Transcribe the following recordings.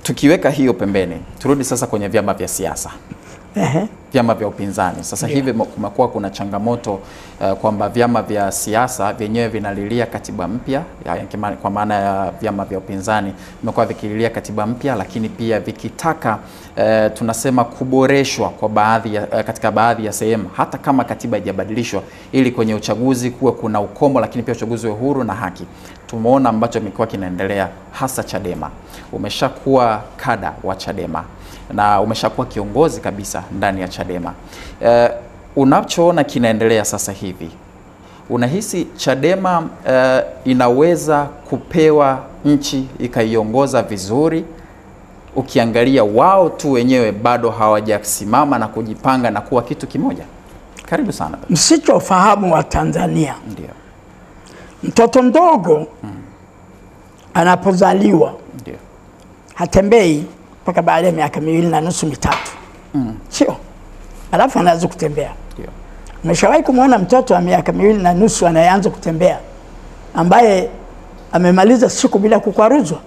tukiweka hiyo pembeni, turudi sasa kwenye vyama vya siasa. Vyama vya upinzani sasa hivi kumekuwa kuna changamoto kwamba vyama vya siasa vyenyewe vinalilia katiba mpya, kwa maana ya vyama vya upinzani vimekuwa vikililia katiba mpya, lakini pia vikitaka tunasema kuboreshwa kwa katika baadhi ya sehemu, hata kama katiba haijabadilishwa, ili kwenye uchaguzi kuwe kuna ukomo, lakini pia uchaguzi wa huru na haki. Tumeona ambacho kimekuwa kinaendelea, hasa Chadema. Umeshakuwa kada wa Chadema na umeshakuwa kiongozi kabisa ndani ya Chadema. Unachoona kinaendelea sasa hivi, unahisi Chadema inaweza kupewa nchi ikaiongoza vizuri? Ukiangalia wao tu wenyewe bado hawajasimama na kujipanga na kuwa kitu kimoja. Karibu sana. Msichofahamu wa Tanzania, ndio mtoto mdogo anapozaliwa ndio hatembei mpaka baada ya miaka 2.5 mitatu. Sio? Alafu anaanza kutembea. Ndio. Umeshawahi kumwona mtoto wa miaka 2.5 anayeanza kutembea ambaye amemaliza siku bila kukwaruzwa?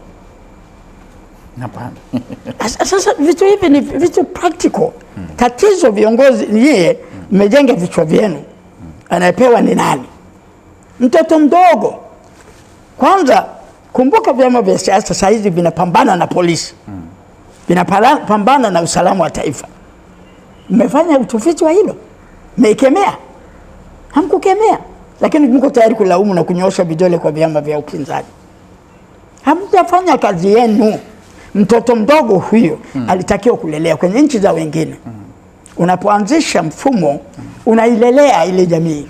Hapana. Sasa vitu hivi ni vitu practical. Tatizo viongozi nyie mmejenga vichwa vyenu. Anayepewa ni nani? Mtoto mdogo. Kwanza kumbuka vyama vya siasa sasa hivi vinapambana na polisi. Vinapambana na usalama wa taifa. Mmefanya utafiti wa hilo? Mmeikemea? Hamkukemea. Lakini mko tayari kulaumu na kunyoosha vidole kwa vyama vya upinzani. Hamjafanya kazi yenu. Mtoto mdogo huyo alitakiwa kulelea kwenye nchi za wengine. Unapoanzisha mfumo unailelea ile jamii.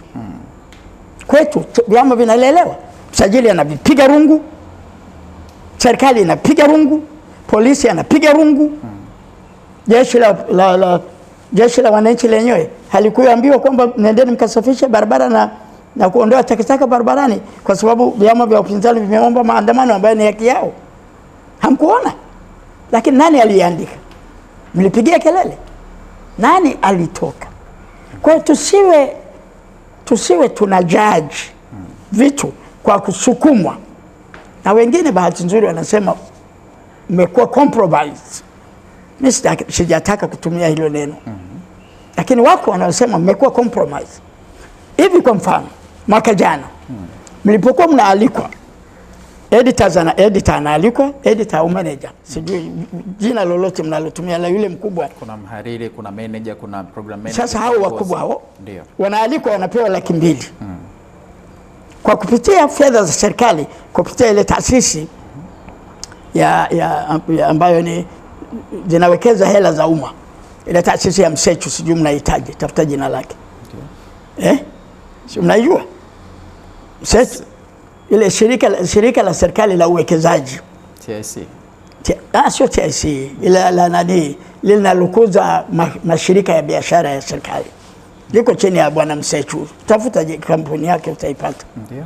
Kwetu vyama vinalelewa. Msajili anavipiga rungu, serikali inapiga rungu, polisi anapiga rungu. Jeshi la wananchi lenyewe halikuambiwa kwamba nendeni mkasafishe barabara na kuondoa takataka barabarani kwa sababu vyama vya upinzani vimeomba maandamano ambayo ni haki yao. Hamkuona? Lakini nani aliandika? Mlipigia kelele? Nani alitoka? Kwa hiyo tusiwe tuna judge vitu kwa kusukumwa. Na wengine bahati nzuri wanasema mmekuwa compromise. Mimi sijataka kutumia hilo neno. Lakini wako wanaosema mmekuwa compromise. Hivi kwa mfano, mwaka jana mlipokuwa mnaalikwa, editor anaalikwa, editor au manager, sijui jina lolote mnalotumia la yule mkubwa. Kuna mhariri, kuna manager, kuna program manager. Sasa hao wakubwa hao ndio wanaalikwa, wanapewa 200,000 kwa kupitia fedha za serikali, kupitia ile taasisi ambayo ni zinawekeza hela za umma. Ile taasisi ya Msechu, sijui mnahitaji, tafuta jina lake. Si mnajua? Msechu, ile shirika la serikali la uwekezaji. TIC. Sio TIC, ile la nani, linalokuza mashirika ya biashara ya serikali. Liko chini ya Bwana Msechu. Tafuta kampuni yake utaipata. Ndio.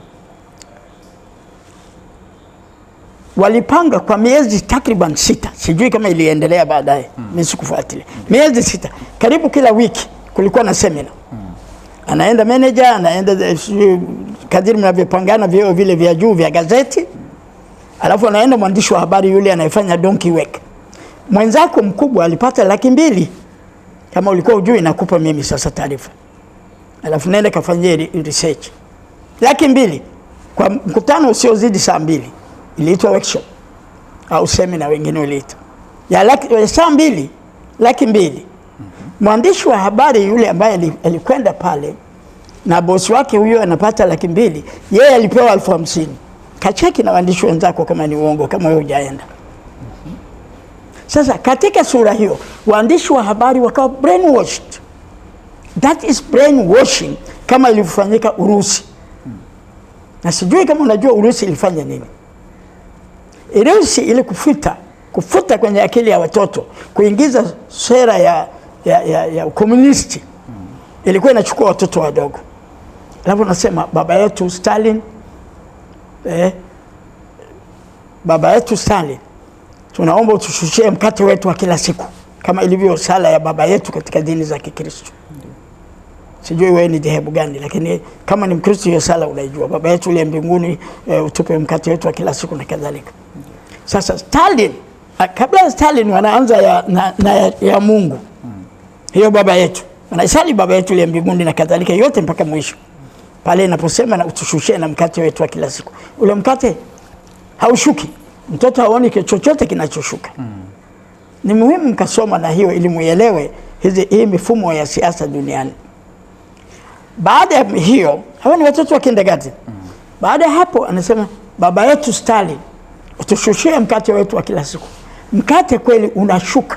Walipanga kwa miezi takriban 6. Sijui kama iliendelea baadaye. Mimi sikufuatilia. Miezi 6. Karibu kila wiki kulikuwa na seminar. Anaenda manager, anaenda kadiri mnavyopangana vyeo vile vya juu vya gazeti. Alafu anaenda mwandishi wa habari yule anayefanya donkey work. Mwenzako mkubwa alipata 200,000. Kama ulikuwa hujui nakupa mimi sasa taarifa. Alafu nenda kafanyie research. 200,000 kwa mkutano usiozidi saa 2. Iliitwa workshop au seminar wengine waliita. Ya saa 2, 200,000. Mwandishi wa habari yule ambaye alikwenda pale na bosi wake huyo anapata 200,000, yeye alipewa 50,000. Kacheki na waandishi wenzako kama ni uongo, kama wewe hujaenda. Sasa katika sura hiyo waandishi wa habari wakawa brainwashed. That is brainwashing, kama ilivyofanyika Urusi. Na sijui kama unajua Urusi ilifanya nini. Urusi ili kufuta kwenye akili ya watoto, kuingiza sera ya ukomunisti. Ilikuwa inachukua watoto wadogo. Alafu nasema baba yetu Stalin, baba yetu Stalin, tunaomba utushushie mkate wetu wa kila siku kama ilivyo sala ya baba yetu katika dini za Kikristo. Sijui wewe ni dhehebu gani, lakini kama ni Mkristo hiyo sala unaijua. Baba yetu uliye mbinguni, utupe mkate wetu wa kila siku na kadhalika. Sasa Stalin Kabla ya Stalin wanaanza ya Mungu. Hiyo baba yetu. Wanasali baba yetu ile mbinguni na kadhalika yote mpaka mwisho. Pale inaposema na utushushie na mkate wetu wa kila siku. Ule mkate haushuki. Mtoto haoni chochote kinachoshuka. Ni muhimu mkasoma na hiyo ili muelewe hii mifumo ya siasa duniani. Baada ya hiyo, hawa ni watoto wa kindergarten. Baada ya hapo anasema baba yetu Stalin, utushushie mkate wetu wa kila siku. Mkate kweli unashuka.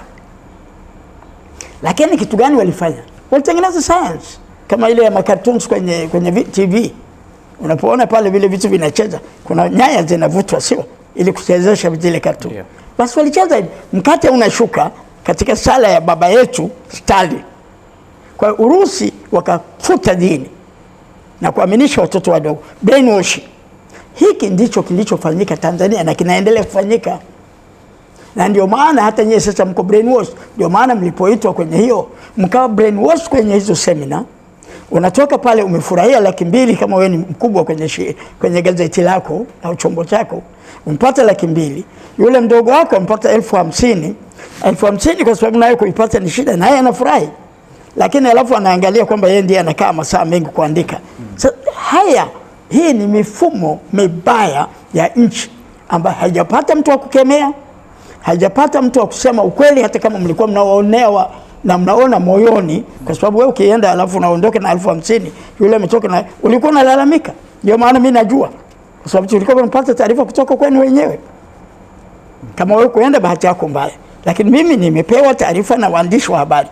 Lakini kitu gani walifanya? Walitengeneza science kama ile ya cartoons kwenye TV. Unapoona pale vile vitu vinacheza, kuna nyaya zinavutwa sio? Ili kuchezesha zile cartoon. Yeah. Basi walicheza hivi. Mkate unashuka katika sala ya baba yetu Stalin. Kwa Urusi wakafuta dini na kuaminisha watoto wadogo. Brainwash. Hiki ndicho kilichofanyika Tanzania na kinaendelea kufanyika. Na ndio maana hata nyie sasa mko brainwash. Ndio maana mlipoitwa kwenye hiyo, mkawa brainwash kwenye hizo seminar. Unatoka pale umefurahia 200,000 kama wewe ni mkubwa kwenye gazeti lako au chombo chako. Umpata 200,000. Yule mdogo wako umpata 50,000. 50,000 kwa sababu naye kuipata ni shida, naye anafurahi. Lakini alafu anaangalia kwamba yeye ndiye anakaa masaa mengi kuandika. So, hii ni mifumo mibaya ya nchi ambayo haijapata mtu wa kukemea, haijapata mtu wa kusema ukweli, hata kama mlikuwa mnaonewa na mnaona moyoni, kwa sababu wewe ukienda alafu unaondoka na 50,000, yule ametoka na ulikuwa unalalamika. Ndio maana mimi najua, kwa sababu tulikuwa tunapata taarifa kutoka kwenu wenyewe. Kama wewe kuenda, bahati yako mbaya, lakini mimi nimepewa taarifa na waandishi wa habari.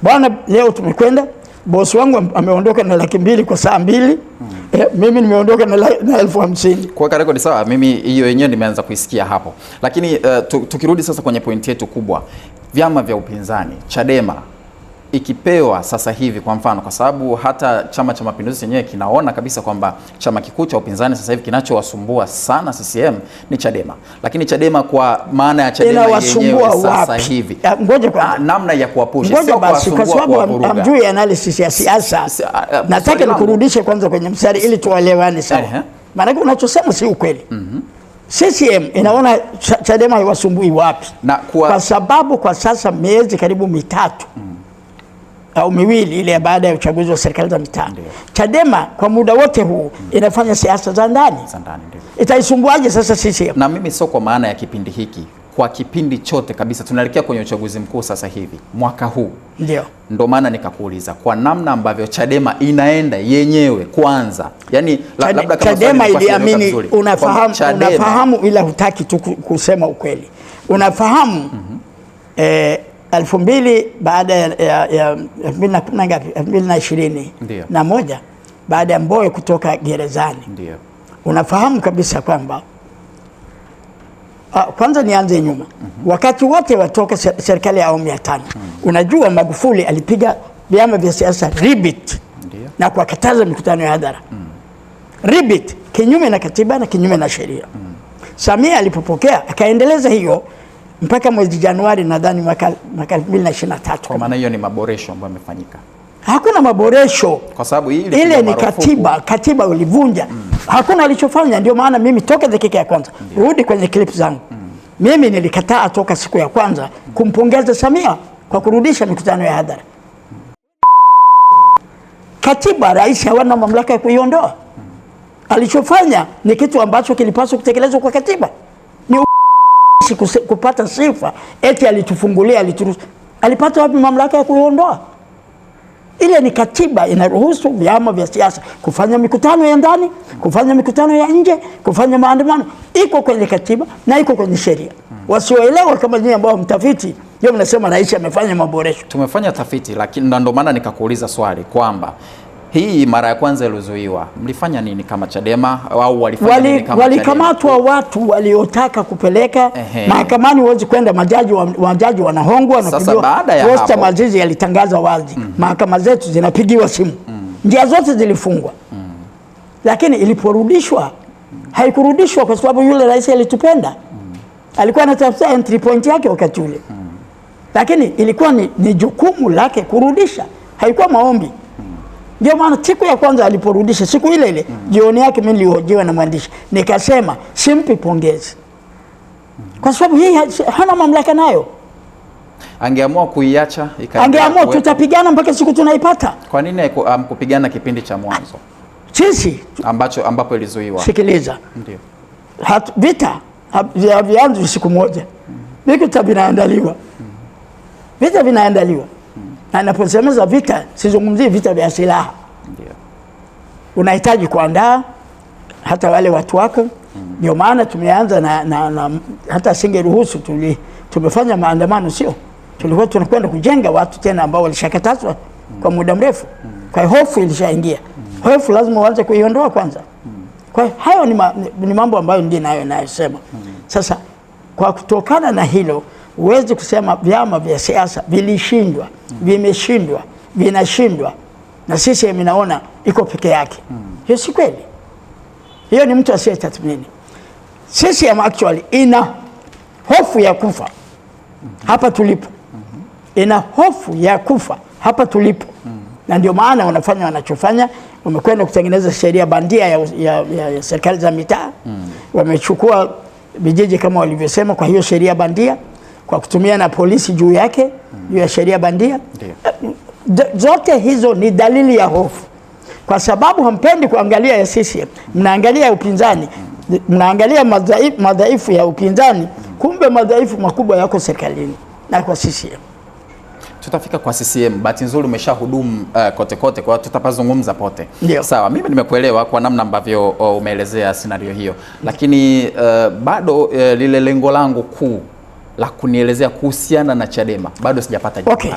Bwana, leo tumekwenda, bosi wangu ameondoka na 200,000 kwa saa 2. Mimi nimeondoka na 50,000. Kwa rekodi sawa, mimi hiyo yenyewe nimeanza kuisikia hapo. Lakini tukirudi sasa kwenye pointi yetu kubwa, vyama vya upinzani, Chadema ikipewa sasa hivi kwa mfano, kwa sababu hata Chama cha Mapinduzi chenyewe kinaona kabisa kwamba chama kikuu cha upinzani sasa hivi kinachowasumbua sana CCM ni Chadema. Lakini Chadema kwa maana ya Chadema yenyewe sasa hivi, ngoja kwa namna ya kuwapusha, sio kwa sababu hamjui analysis ya siasa. Nataka nikurudishe kwanza kwenye mstari ili tuelewane sawa. Maana unachosema si ukweli. CCM inaona Chadema haiwasumbui wapi? Kwa sababu kwa sasa miezi karibu 3 au 2 ile baada ya uchaguzi wa serikali za mitaa, Chadema kwa muda wote huu inafanya siasa za ndani. Itaisumbuaje sasa CCM? Na mimi sio kwa maana ya kipindi hiki, kwa kipindi chote kabisa. Tunaelekea kwenye uchaguzi mkuu sasa hivi mwaka huu. Ndio maana nikakuuliza kwa namna ambavyo Chadema inaenda yenyewe kwanza. Yani labda kama Chadema iliamini, unafahamu ila hutaki tu kusema ukweli. Unafahamu 2000 baada ya 2021 baada ya Mbowe kutoka gerezani. Ndio. Unafahamu kabisa kwamba kwanza nianze nyuma. Wakati wote watoka serikali ya awamu ya 5. Unajua Magufuli alipiga vyama vya siasa ribit na kuwakataza mikutano ya hadhara. Ribit kinyume na katiba na kinyume na sheria. Samia alipopokea akaendeleza hiyo mpaka mwezi Januari nadhani mwaka 2023. Kwa maana hiyo ni maboresho ambayo yamefanyika. Hakuna maboresho. Kwa sababu ile ni katiba ulivunja. Hakuna alichofanya. Ndio maana mimi toka dakika ya kwanza, rudi kwenye clip zangu. Mimi nilikataa toka siku ya kwanza kumpongeza Samia kwa kurudisha mikutano ya hadhara. Katiba rais hawana mamlaka ya kuiondoa. Alichofanya ni kitu ambacho kilipaswa kutekelezwa kwa katiba. Ni kupata sifa eti alitufungulia, alituruhusu. Alipata wapi mamlaka ya kuiondoa? Ile ni katiba inaruhusu vyama vya siasa kufanya mikutano ya ndani, kufanya mikutano ya nje, kufanya maandamano. Iko kwenye katiba na iko kwenye sheria. Wasioelewa kama nyinyi ambao mtafiti ndio mnasema rais amefanya maboresho. Tumefanya tafiti, lakini ndio maana nikakuuliza swali kwamba hii mara ya kwanza iliyozuiwa mlifanya nini kama Chadema au walifanya nini kama Chadema? Walikamatwa watu waliotaka kupeleka mahakamani. Huwezi kwenda, majaji wanahongwa na kujua. Posta Mazizi yalitangaza wazi, mahakama zetu zinapigiwa simu. Njia zote zilifungwa. Lakini iliporudishwa, haikurudishwa kwa sababu yule rais alitupenda. Alikuwa anatafuta entry point yake wakati ule. Lakini ilikuwa ni jukumu lake kurudisha. Haikuwa maombi. Ndio maana siku ya kwanza aliporudisha, siku ile ile jioni yake mimi nilihojiwa na mwandishi, nikasema simpi pongezi, Kwa sababu hii hana mamlaka nayo. Angeamua kuiacha angeamua tutapigana mpaka siku tunaipata. Kwa nini kupigana kipindi cha mwanzo? Sisi ambapo ilizuiwa. Sikiliza. Ndio. Vita havianzi siku moja. Vita vinaandaliwa. Vita vinaandaliwa. Na ninaposema vita sizungumzii vita vya silaha. Ndio. Unahitaji kuandaa hata wale watu wako. Ndio maana tumeanza na hata singeruhusu tumefanya maandamano, sio? Tulikuwa tunakwenda kujenga watu tena ambao walishakatazwa kwa muda mrefu. Kwa hiyo hofu ilishaingia. Hofu lazima uanze kuiondoa kwanza. Kwa hiyo hayo ni mambo ambayo ndio nayosema. Sasa kwa kutokana na hilo huwezi kusema vyama vya siasa vilishindwa, vimeshindwa, vinashindwa na CCM inaona iko peke yake. Hiyo si kweli. Hiyo ni mtu asiyetathmini. CCM actually ina hofu ya kufa hapa tulipo. Ina hofu ya kufa hapa tulipo. Na ndio maana wanafanya wanachofanya. Wamekwenda kutengeneza sheria bandia ya serikali za mitaa. Wamechukua vijiji kama walivyosema kwa hiyo sheria bandia, kwa kutumia na polisi juu yake, juu ya sheria bandia. Zote hizo ni dalili ya hofu. Kwa sababu hampendi kuangalia ya CCM, mnaangalia ya upinzani, mnaangalia madhaifu ya upinzani, kumbe madhaifu makubwa yako serikalini na kwa CCM. Tutafika kwa CCM. Bahati nzuri umeshahudumu kote kote, kwa tutapazungumza pote. Ndiyo. Sawa, mimi nimekuelewa kwa namna ambavyo umeelezea scenario hiyo, lakini bado lile lengo langu kuu la kunielezea kuhusiana na Chadema bado sijapata jibu. Okay,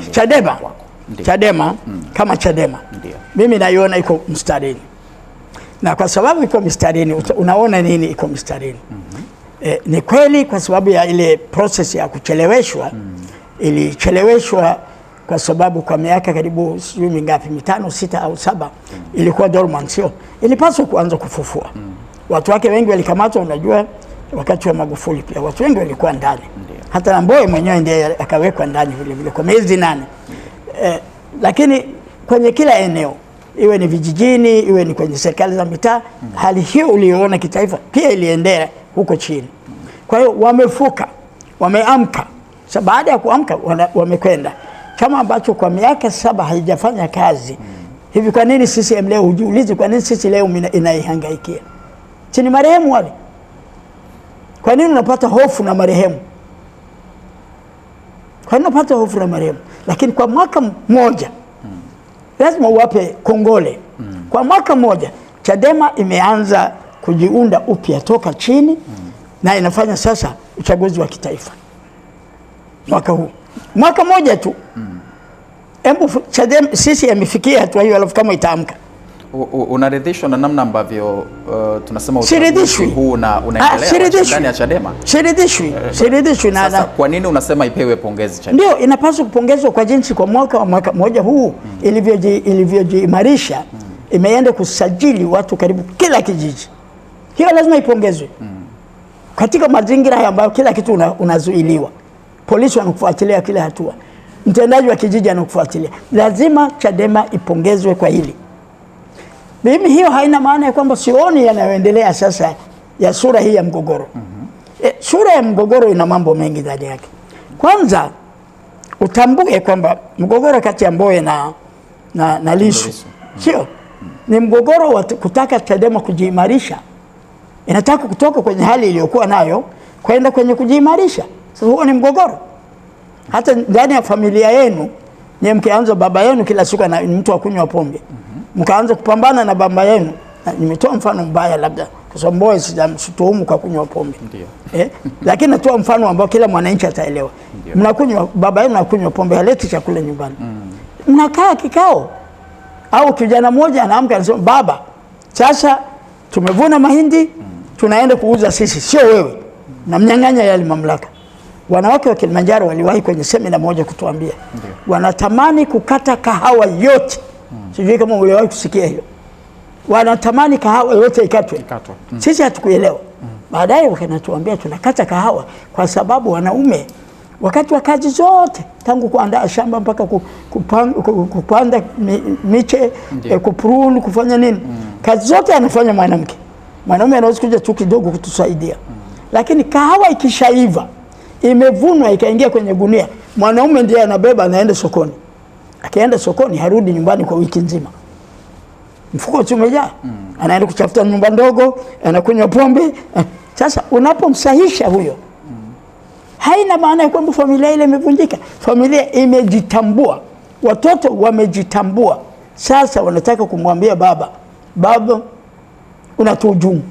Chadema kama Chadema. Ndiyo. Mimi naiona iko mstarini. Na kwa sababu iko mstarini, unaona nini iko mstarini? Ni kweli kwa sababu ya ile process ya kucheleweshwa. Ilicheleweshwa kwa sababu kwa miaka karibu sijui mingapi, 5, 6 au 7 ilikuwa dormant, sio? Ilipaswa kuanza kufufua. Watu wake wengi walikamatwa, unajua wakati wa Magufuli pia watu wengi walikuwa ndani. Hata na Mbowe mwenyewe ndiye akawekwa ndani vile vile kwa miezi 8. Lakini kwenye kila eneo, iwe ni vijijini, iwe ni kwenye serikali za mitaa, hali hiyo uliyoona kitaifa pia iliendelea huko chini. Kwa hiyo wamefuka, wameamka. Sasa baada ya kuamka wamekwenda chama ambacho kwa miaka 7 haijafanya kazi. Hivi kwa nini CCM leo, hujiulize kwa nini sisi leo inaihangaikia? Chini marehemu wale. Kwa nini unapata hofu na marehemu? Kwa nini unapata hofu na marehemu? Lakini kwa mwaka mmoja lazima uwape kongole. Kwa mwaka mmoja Chadema imeanza kujiunda upya toka chini na inafanya sasa uchaguzi wa kitaifa. Mwaka huu. Mwaka mmoja tu. Chadema sisi yamefikia hatua hiyo, alafu kama itaamka. Unaridhishwa na namna ambavyo tunasema uchaguzi huu unaendelea ndani ya Chadema? Siridhishwi. Sasa kwa nini unasema ipewe pongezi Chadema? Ndio, inapaswa kupongezwa kwa jinsi kwa mwaka mmoja huu ilivyojiimarisha. Imeenda kusajili watu karibu kila kijiji. Hiyo lazima ipongezwe. Katika mazingira haya ambayo kila kitu unazuiliwa. Polisi wanakufuatilia kila hatua. Mtendaji wa kijiji anakufuatilia. Lazima Chadema ipongezwe kwa hili. Mimi hiyo haina maana ya kwamba sioni yanayoendelea sasa ya sura hii ya mgogoro. Sura ya mgogoro ina mambo mengi ndani yake. Kwanza utambue kwamba mgogoro kati ya Mbowe na Lissu sio ni mgogoro wa kutaka Chadema kujiimarisha. Inataka kutoka kwenye hali iliyokuwa nayo kwenda kwenye kujiimarisha. Sasa huo ni mgogoro. Hata ndani ya familia yenu, ni mkianza baba yenu kila siku na mtu wa kunywa pombe. Mkaanza kupambana na baba yenu. Nimetoa mfano mbaya labda kwa sababu Mbowe sijamshutumu kwa kunywa pombe. Lakini natoa mfano ambao kila mwananchi ataelewa. Mnakunywa, baba yenu anakunywa pombe, haleti chakula nyumbani. Mnakaa kikao. Au kijana mmoja anaamka anasema, baba, sasa tumevuna mahindi, tunaenda kuuza sisi, sio wewe. Na mnyang'anya yale mamlaka. Wanawake wa Kilimanjaro waliwahi kwenye semina moja kutuambia wanatamani kukata kahawa yote. Sijui kama uliwahi kusikia hiyo. Wanatamani kahawa yote ikatwe. Sisi hatukuelewa. Baadaye wakanatuambia tunakata kahawa kwa sababu wanaume wakati wa kazi zote, tangu kuandaa shamba mpaka kupanda miche, kuprune, kufanya nini, kazi zote anafanya mwanamke. Mwanaume anaweza kuja tu kidogo kutusaidia. Lakini kahawa ikishaiva, imevunwa ikaingia kwenye gunia, mwanaume ndiye anabeba anaenda sokoni. Akienda sokoni harudi nyumbani kwa wiki nzima. Mfuko umejaa. Anaenda kutafuta nyumba ndogo, anakunywa pombe. Sasa unapomsahisha huyo, haina maana ya kwamba familia ile imevunjika. Familia imejitambua. Watoto wamejitambua. Sasa wanataka kumwambia baba, baba unatuhujumu.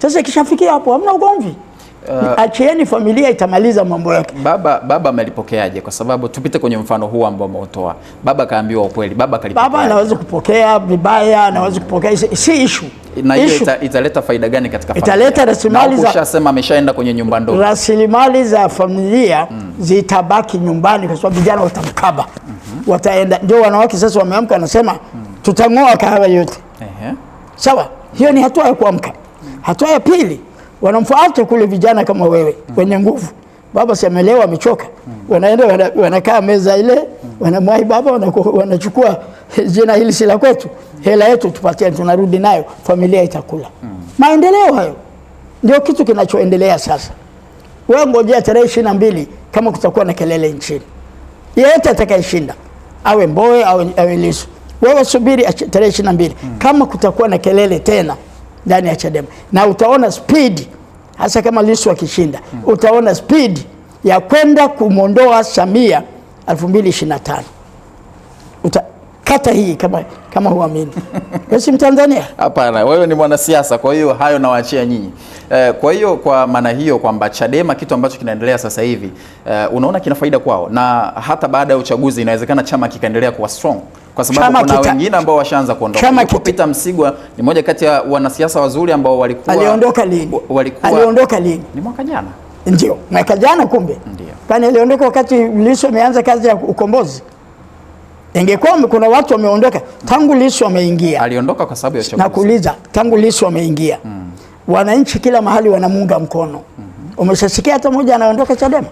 Sasa ikishafikia hapo hamna ugomvi. Achieni familia itamaliza mambo yake. Baba amelipokeaje? Kwa sababu tupite kwenye mfano huu ambao umeutoa. Baba kaambiwa ukweli, baba kalipokea. Baba anaweza kupokea vibaya, anaweza kupokea, si issue. Na hiyo italeta faida gani katika familia? Italeta rasilimali za, ushasema ameshaenda kwenye nyumba ndogo. Rasilimali za familia zitabaki nyumbani kwa sababu vijana watamkaba. Wataenda, ndio wanawake sasa wameamka wanasema tutang'oa kahawa yote. Sawa? Hiyo ni hatua ya kuamka. Hatua ya pili, wanamfuata kule vijana kama wewe wenye nguvu. Baba siamelewa amechoka. Wanaenda wanakaa meza ile, wanamwai baba, wanachukua jina hili si la kwetu, hela yetu tupatie, tunarudi nayo, familia itakula. Maendeleo hayo ndio kitu kinachoendelea sasa. Wewe ngojea tarehe 22 kama kutakuwa na kelele nchini. Yeyote atakayeshinda, awe Mbowe awe Lissu, wewe subiri tarehe 22 kama kutakuwa na kelele tena ndani ya Chadema, na utaona speed, hasa kama Lissu akishinda, utaona speed ya kwenda kumondoa Samia 2025. Kata hii kama huamini. Wewe si Mtanzania? Hapana, wewe ni mwanasiasa, kwa hiyo hayo nawaachia nyinyi. Kwa hiyo kwa maana hiyo kwamba Chadema kitu ambacho kinaendelea sasa hivi unaona kina faida kwao, na hata baada ya uchaguzi inawezekana chama kikaendelea kuwa strong, kwa sababu kuna wengine ambao washaanza kuondoka. Peter Msigwa ni moja kati ya wanasiasa wazuri ambao walikuwa. Aliondoka lini? Aliondoka lini? Ni mwaka jana. Ndio, mwaka jana kumbe. Ndio. Kwani aliondoka wakati Lissu ameanza kazi ya ukombozi? Ingekuwa kuna watu wameondoka tangu Lissu ameingia. Aliondoka kwa sababu ya uchaguzi. Nakuuliza, tangu Lissu ameingia. Wananchi kila mahali wanamuunga mkono. Umeshasikia hata mmoja anaondoka Chadema?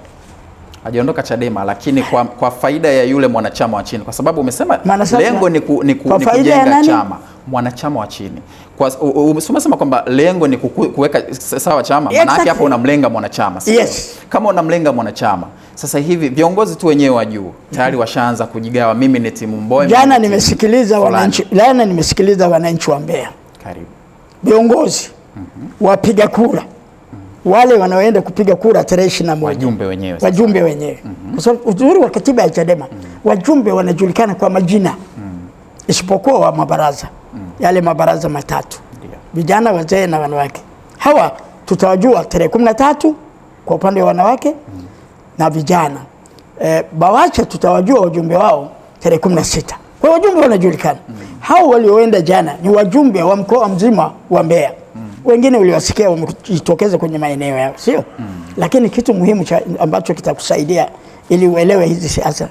Hajaondoka Chadema, lakini kwa faida ya yule mwanachama wa chini, kwa sababu umesema lengo ni kujenga chama mwanachama wa chini. Umesema kwamba lengo ni kuweka sawa chama, maana yake hapo unamlenga mwanachama. Yes. Kama unamlenga mwanachama, sasa hivi viongozi tu wenyewe wa juu tayari washaanza kujigawa, mimi ni timu Mbowe. Jana nimesikiliza wananchi wa Mbeya. Karibu. Viongozi wapiga kura wale wanaoenda kupiga kura tarehe 21, wajumbe wenyewe. Kwa sababu uzuri wa katiba ya Chadema, wajumbe wanajulikana kwa majina, isipokuwa wa mabaraza yale mabaraza matatu, vijana, wazee na wanawake. Hawa tutawajua tarehe 13 kwa upande wa wanawake na vijana. Bawacha tutawajua wajumbe wao tarehe 16. Kwa wajumbe wanajulikana. Hao walioenda jana ni wajumbe wa mkoa mzima wa Mbeya. Wengine uliwasikia wamejitokeza kwenye maeneo yao, sio? Lakini kitu muhimu ambacho kitakusaidia ili uelewe hizi siasa.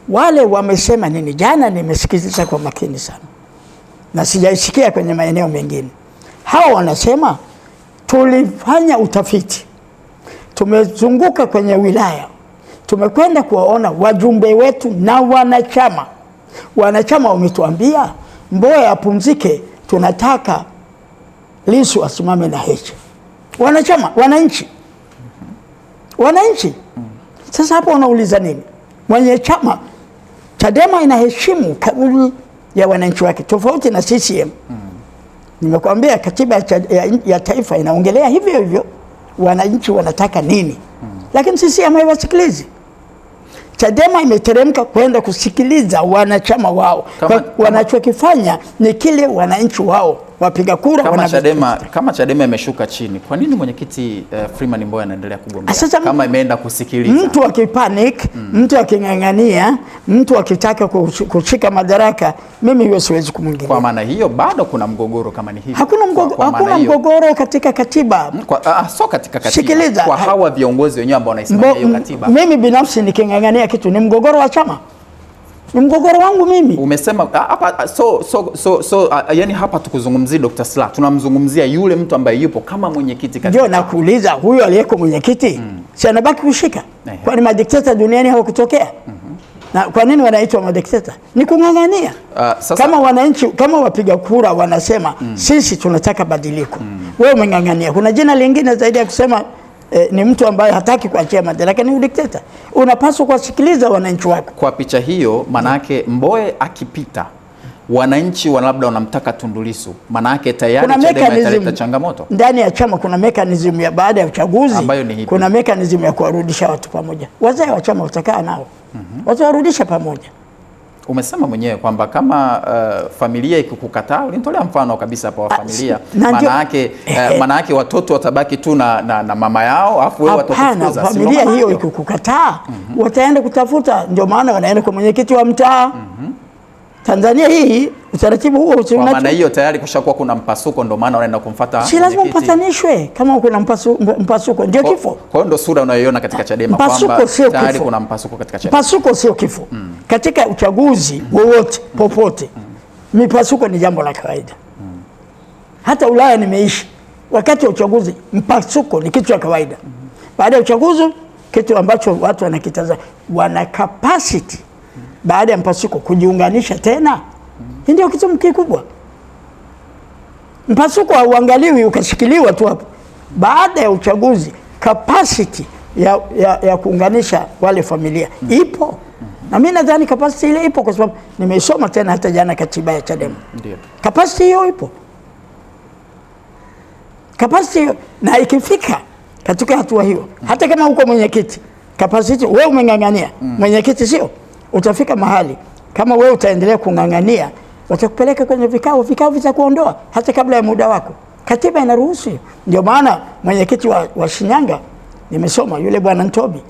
Wale wamesema nini? Jana nimesikiliza kwa makini sana, na sijaisikia kwenye maeneo mengine. Hao wanasema tulifanya utafiti, tumezunguka kwenye wilaya, tumekwenda kuwaona wajumbe wetu na wanachama. Wanachama wametuambia Mbowe apumzike, tunataka Lissu asimame na Heche. Wanachama, wananchi. Sasa hapo unauliza nini? Mwenye chama Chadema inaheshimu kauli ya wananchi wake, tofauti na CCM. Nimekwambia katiba ya taifa inaongelea hivyo hivyo, wananchi wanataka nini. Lakini CCM haiwasikilizi. Chadema imeteremka kwenda kusikiliza wanachama wao. Wanachokifanya ni kile wananchi wao wapiga kura kama Chadema imeshuka chini, kwa nini mwenyekiti Freeman Mbowe anaendelea kugombea kama imeenda kusikiliza? Mtu akipanic, mtu aking'ang'ania, mtu akitaka kushika madaraka, mimi hiyo siwezi kumwingilia. Kwa maana hiyo bado kuna mgogoro kama ni hivi. Hakuna mgogoro katika katiba. So katika katiba. Sikiliza, kwa hawa viongozi wenyewe ambao wanaisimamia hiyo katiba. Mimi binafsi niking'ang'ania kitu ni mgogoro wa chama. Ni mgogoro wangu mimi. Umesema hapa yani hapa tukuzungumzia Dr. Slaa, tunamzungumzia yule mtu ambaye yupo kama mwenyekiti katika. Ndio nakuuliza, huyo aliyeko mwenyekiti si anabaki kushika? Kwani madikteta duniani hawakutokea? Na kwa nini wanaitwa madikteta? Ni kung'ang'ania. Kama wananchi, kama wapiga kura wanasema sisi tunataka badiliko, wewe umeng'ang'ania. Kuna jina lingine zaidi ya kusema ni mtu ambaye hataki kuachia madaraka, ni udikteta. Unapaswa kuwasikiliza wananchi wako. Kwa picha hiyo, manake Mbowe akipita, wananchi labda wanamtaka Tundu Lissu, manake tayari Chadema italeta changamoto ndani ya chama. Kuna mekanizmu ya baada ya uchaguzi ambayo ni hipi? Kuna mekanizmu ya kuwarudisha watu pamoja. Wazee wa chama watakaa nao, watawarudisha pamoja. Umesema mwenyewe kwamba kama familia ikikukataa, ulinitolea mfano kabisa hapa wa familia, maana yake watoto watabaki tu na mama yao, afu wewe watakufukuza. Familia hiyo ikikukataa, wataenda kutafuta. Ndio maana wanaenda kwa mwenyekiti wa mtaa. Tanzania hii utaratibu huo kwa maana hiyo tayari kushakuwa kuna mpasuko, ndio maana wanaenda kumfuata. Si lazima mpatanishwe kama kuna mpasuko, ndio kifo. Kwa hiyo ndio sura unayoiona katika Chadema kwamba tayari kuna mpasuko katika Chadema. Mpasuko sio kifo. Katika uchaguzi wowote popote, mipasuko ni jambo la kawaida. Hata Ulaya nimeishi, wakati wa uchaguzi mpasuko ni kitu cha kawaida. Baada ya uchaguzi, kitu ambacho watu wanakitazama, wana capacity baada ya mpasuko kujiunganisha tena. Hii ndio kitu kikubwa. Mpasuko hauangaliwi ukashikiliwa tu hapo. Baada ya uchaguzi, capacity ya kuunganisha wale familia ipo. Na mimi nadhani capacity ile ipo, kwa sababu nimeisoma tena hata jana katiba ya Chadema. Ndio. Capacity hiyo ipo. Capacity hiyo, na ikifika katika hatua hiyo, hata kama uko mwenyekiti, capacity wewe umeng'ang'ania, mwenyekiti sio, utafika mahali kama wewe utaendelea kung'ang'ania, watakupeleka kwenye vikao vitakuondoa hata kabla ya muda wako. Katiba inaruhusu. Ndio maana mwenyekiti wa Shinyanga nimesoma, yule bwana Ntobi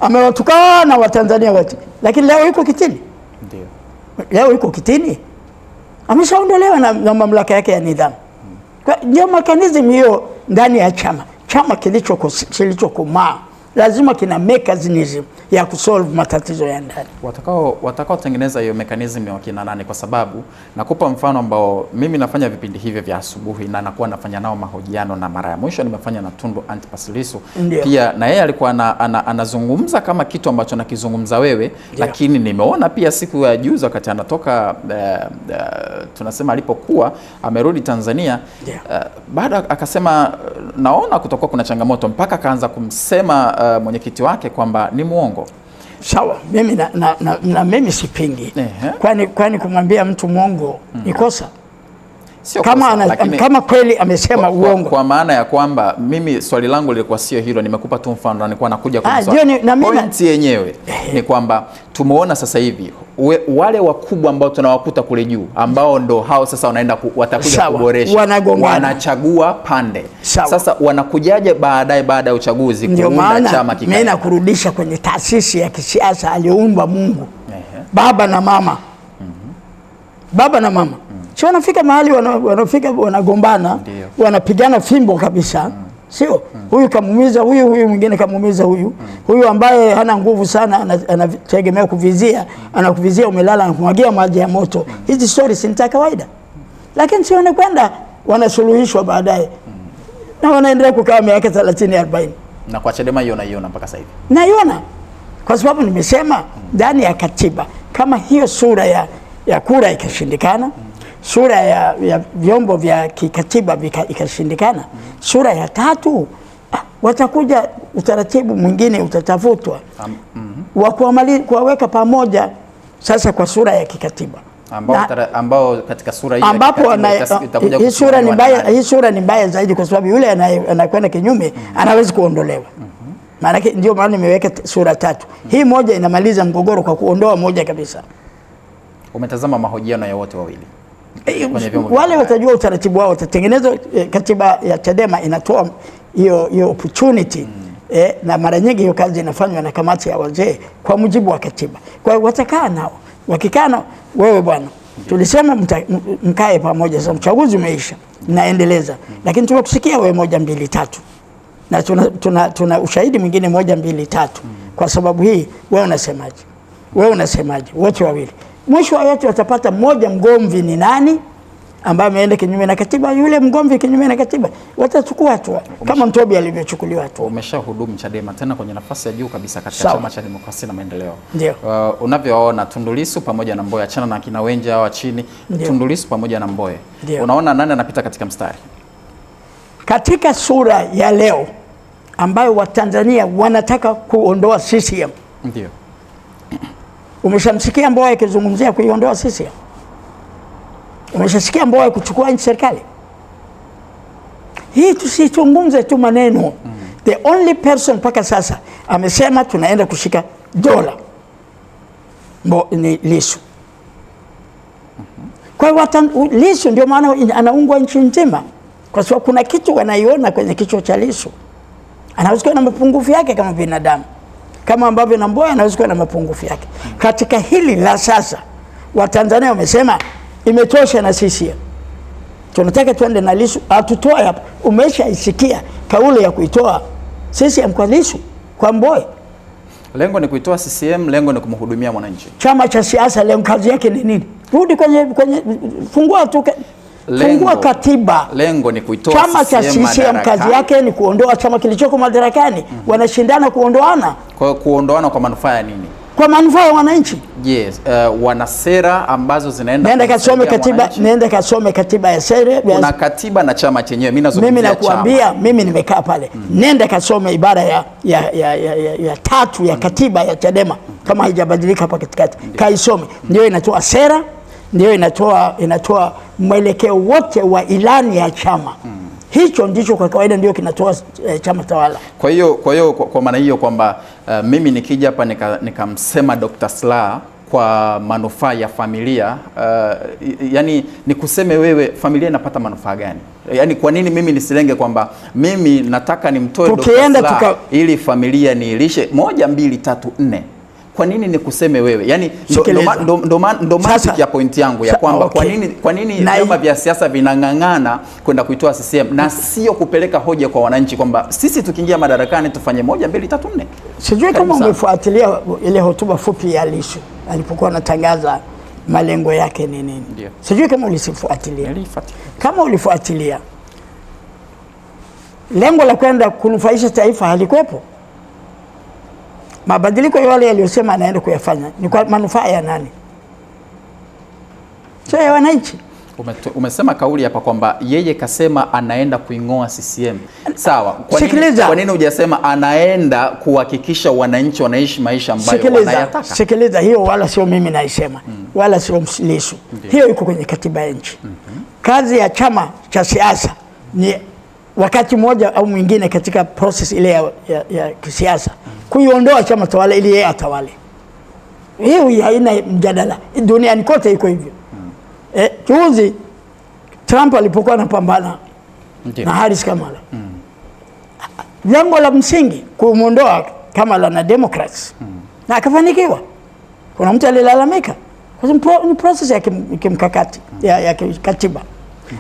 amewatukana Watanzania wote, lakini leo yuko kitini. Ndio. Leo yuko kitini, ameshaondolewa na mamlaka yake ya nidhamu. Ndio mechanism hiyo ndani ya chama kilichokomaa lazima kina mechanism ya kusolve matatizo ya ndani. Watakao tengeneza hiyo mechanism ya wakina nani? Kwa sababu nakupa mfano ambao mimi nafanya vipindi hivyo vya asubuhi na nakuwa nafanya nao mahojiano, na mara ya mwisho nimefanya na Tundu Antipas Lissu. Pia na yeye alikuwa anazungumza kama kitu ambacho nakizungumza wewe. Lakini nimeona pia siku ya juzi wakati anatoka tunasema alipokuwa amerudi Tanzania, baada akasema naona kutokuwa kuna changamoto, mpaka akaanza kumsema mwenyekiti wake kwamba ni muongo. Sawa, mimi mimi sipingi. Kwani kumwambia mtu muongo ni kosa? Sio kama kweli amesema uongo. Kwa maana ya kwamba mimi swali langu lilikuwa sio hilo, nimekupa tu mfano na nilikuwa nakuja kwa swali. Point yenyewe ni kwamba tumeona sasa hivi wale wakubwa ambao tunawakuta kule juu, ambao ndo hao sasa watakuja kuboresha, wanachagua pande. Sasa wanakujaje baada ya uchaguzi kuunda chama kikali? Mimi nakurudisha kwenye taasisi ya kisiasa aliyoumba Mungu. Baba na mama. Baba na mama. Sio wanafika mahali wanafika wanagombana, wanapigana fimbo kabisa. Sio huyu kamuumiza huyu mwingine kamuumiza huyu ambaye hana nguvu sana anategemea kuvizia, anakuvizia umelala, anakumwagia maji ya moto. Hizi stories ni za kawaida. Lakini sio wanakwenda wanasuluhishwa baadaye. Na wanaendelea kukaa miaka 30 40. Na kwa Chadema hiyo naiona mpaka sasa hivi. Naiona. Kwa sababu nimesema ndani ya katiba kama hiyo sura ya kura ikashindikana, sura ya vyombo vya kikatiba ikashindikana, sura ya 3 watakuja utaratibu mwingine utatafutwa wa kuwaweka pamoja sasa kwa sura ya kikatiba ambao katika sura hiyo ambapo hii sura ni mbaya zaidi, kwa sababu yule anakwenda kinyume anaweza kuondolewa. Maana ndio maana nimeweka sura 3. Hii moja inamaliza mgogoro kwa kuondoa moja kabisa. Umetazama mahojiano ya wote wawili. Wale watajua utaratibu wao, watatengeneza. Katiba ya Chadema inatoa hiyo opportunity na mara nyingi hiyo kazi inafanywa na kamati ya wazee kwa mujibu wa katiba. Kwa hiyo watakaa nao, wakikaa nao, wewe bwana, tulisema mkae pamoja, sasa uchaguzi umeisha, mnaendeleza, lakini tunakusikia wewe 1 2 3 na tuna ushahidi mwingine 1 2 3. Kwa sababu hii wewe unasemaje? Wote wawili mwisho wa yote watapata mmoja mgomvi ni nani ambaye ameenda kinyume na katiba. Yule mgomvi kinyume na katiba watachukua hatua kama Ntobi alivyochukuliwa hatua. Umeshahudumu Chadema tena kwenye nafasi ya juu kabisa katika Chama cha Demokrasia na Maendeleo. Ndio. Unavyoona Tundu Lissu pamoja na Mbowe, achana na kina Wenje hao chini. Tundu Lissu pamoja na Mbowe, unaona nani anapita katika mstari? Katika sura ya leo ambayo Watanzania wanataka kuondoa CCM. Ndio. Umeshamsikia Mbowe akizungumzia kuiondoa CCM? Umeshasikia Mbowe kuchukua nchi serikali? Hii tusizungumze tu maneno. The only person mpaka sasa amesema tunaenda kushika dola ni Lissu. Kwa hiyo Lissu ndio maana anaungwa nchi nzima, kwa sababu kuna kitu wanaiona kwenye kichwa cha Lissu. Anaweza kuwa na mapungufu yake kama binadamu, kama ambavyo na Mbowe anaweza kuwa na mapungufu yake. Katika hili la sasa, Watanzania wamesema imetosha na CCM. Tunataka tuende na Lissu, atutoe hapa. Umeshaisikia kauli ya kuitoa CCM kwa Lissu, kwa Mbowe? Lengo ni kuitoa CCM, lengo ni kumhudumia mwananchi. Chama cha siasa leo kazi yake ni nini? Rudi kwenye fungua tu, fungua katiba. Lengo ni kuitoa chama cha CCM, kazi yake ni kuondoa chama kilichoko madarakani. Wanashindana kuondoana. Kwa kuondoana kwa manufaa ya nini? Kwa manufaa ya wananchi. Yes, wana sera ambazo zinaenda. Nenda kasome katiba, nenda kasome katiba ya sera. Kuna katiba na chama chenyewe. Mimi nakuambia, mimi nimekaa pale. Nenda kasome ibara ya 3 ya katiba ya Chadema kama haijabadilika hapa katikati. Kaisome. Ndio inatoa sera, ndio inatoa mwelekeo wote wa ilani ya chama. Hicho ndicho kwa kawaida ndio kinatoa chama tawala. Kwa hiyo kwa maana hiyo kwamba mimi nikija hapa nikamsema Dr. Slaa kwa manufaa ya familia, yani nikuseme wewe, familia inapata manufaa gani? Yani kwa nini mimi nisilenge kwamba mimi nataka nimtoe Dr. Slaa ili familia niilishe 1 2 3 4? Kwa nini nikuseme wewe? Yani ndo mantiki ya pointi yangu ya kwamba kwa nini vyama vya siasa vinang'ang'ana kwenda kuitoa CCM na sio kupeleka hoja kwa wananchi kwamba sisi tukiingia madarakani tufanye 1 2 3 4. Sijui kama umefuatilia ile hotuba fupi ya Lissu alipokuwa anatangaza malengo yake ni nini. Sijui kama ulisifuatilia. Kama ulifuatilia, lengo la kwenda kunufaisha taifa halikuwepo. Mabadiliko yale aliyosema anaenda kuyafanya ni kwa manufaa ya nani? Sio ya wananchi. Umesema kauli hapa kwamba yeye kasema anaenda kuingoa CCM. Sawa. Kwa nini hujasema anaenda kuhakikisha wananchi wanaishi maisha ambayo wanayataka? Sikiliza, hiyo wala sio mimi naisema. Wala sio Lissu. Hiyo iko kwenye katiba ya nchi. Kazi ya chama cha siasa ni wakati mmoja au mwingine katika process ile ya kisiasa kuiondoa chama tawala ili yeye atawale. Hiyo haina mjadala. Duniani kote iko hivyo. Juzi Trump alipokuwa anapambana na Harris Kamala, jambo la msingi kumuondoa Kamala na Democrats, na akafanikiwa. Kuna mtu alilalamika kwa sababu ni process ya kimkakati ya katiba.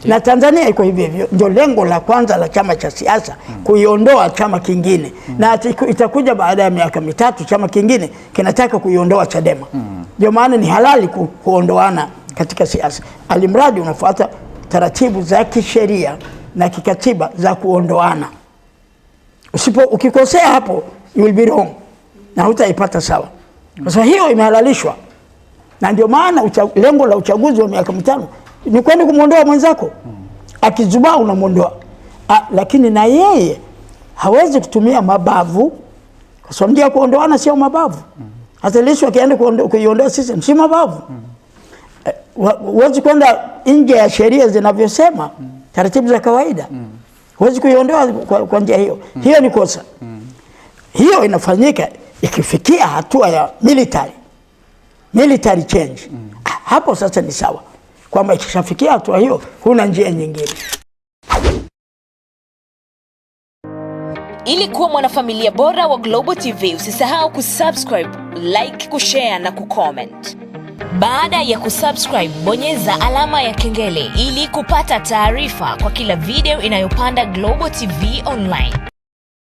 Na Tanzania iko hivyo hivyo. Ndio lengo la kwanza la chama cha siasa, kuiondoa chama kingine. Na itakuja baada ya miaka 3 chama kingine kinataka kuiondoa Chadema. Ndio maana ni halali kuondoana katika siasa, alimradi unafuata taratibu za kisheria na kikatiba za kuondoana. Ukikosea hapo, you will be wrong na hutaipata sawa. Kwa sababu hiyo imehalalishwa. Na ndio maana lengo la uchaguzi wa miaka 5 ni kwenda kumuondoa mwenzako. Akizubaa unamuondoa. Lakini na yeye hawezi kutumia mabavu, kwa sababu ndio kuondoana sio mabavu. Hata Lissu akienda kuiondoa sisi si mabavu. Huwezi kwenda nje ya sheria zinavyosema, taratibu za kawaida. Huwezi kuiondoa kwa njia hiyo. Hiyo ni kosa. Hiyo inafanyika ikifikia hatua ya military change. Hapo sasa ni sawa, kwamba ikishafikia hatua hiyo huna njia nyingine. Ili kuwa mwanafamilia bora wa Global TV, usisahau kusubscribe, like, kushare na kucomment. Baada ya kusubscribe, bonyeza alama ya kengele ili kupata taarifa kwa kila video inayopanda Global TV Online.